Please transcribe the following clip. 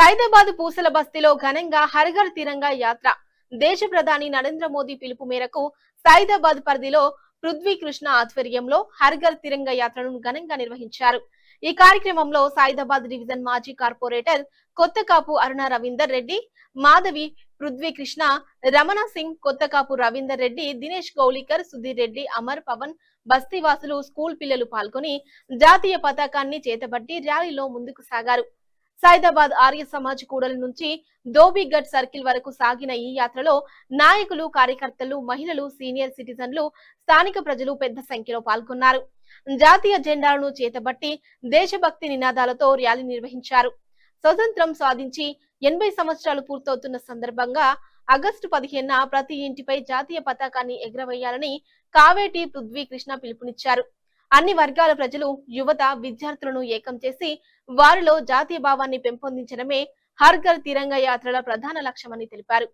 సైదాబాద్ పూసల బస్తీలో ఘనంగా హర్ ఘర్ తిరంగా యాత్ర. దేశ ప్రధాని నరేంద్ర మోదీ పిలుపు మేరకు సైదాబాద్ పరిధిలో పృథ్వీ కృష్ణ ఆధ్వర్యంలో హర్ ఘర్ తిరంగా యాత్రను ఘనంగా నిర్వహించారు. ఈ కార్యక్రమంలో సైదాబాద్ డివిజన్ మాజీ కార్పొరేటర్ కొత్తకాపు అరుణ రవీందర్ రెడ్డి, మాధవి, పృథ్వీ కృష్ణ, రమణ సింగ్, కొత్తకాపు రవీందర్ రెడ్డి, దినేష్ గౌలికర్, సుధీర్ రెడ్డి, అమర్, పవన్, బస్తీవాసులు, స్కూల్ పిల్లలు పాల్గొని జాతీయ పతాకాన్ని చేతబట్టి ర్యాలీలో ముందుకు సాగారు. సైదాబాద్ ఆర్య సమాజ్ కూడలి నుంచి ధోబీగఢ్ సర్కిల్ వరకు సాగిన ఈ యాత్రలో నాయకులు, కార్యకర్తలు, మహిళలు, సీనియర్ సిటిజన్లు, స్థానిక ప్రజలు పెద్ద సంఖ్యలో పాల్గొన్నారు. జాతీయ జెండాలను చేతబట్టి దేశభక్తి నినాదాలతో ర్యాలీ నిర్వహించారు. స్వతంత్రం సాధించి 80 సంవత్సరాలు పూర్తవుతున్న సందర్భంగా ఆగస్టు 15న ప్రతి ఇంటిపై జాతీయ పతాకాన్ని ఎగురవేయాలని కావేటి పృథ్వీ కృష్ణ పిలుపునిచ్చారు. అన్ని వర్గాల ప్రజలు, యువత, విద్యార్థులను ఏకం చేసి వారిలో జాతీయ భావాన్ని పెంపొందించడమే హర్ ఘర్ తిరంగా యాత్రల ప్రధాన లక్ష్యమని తెలిపారు.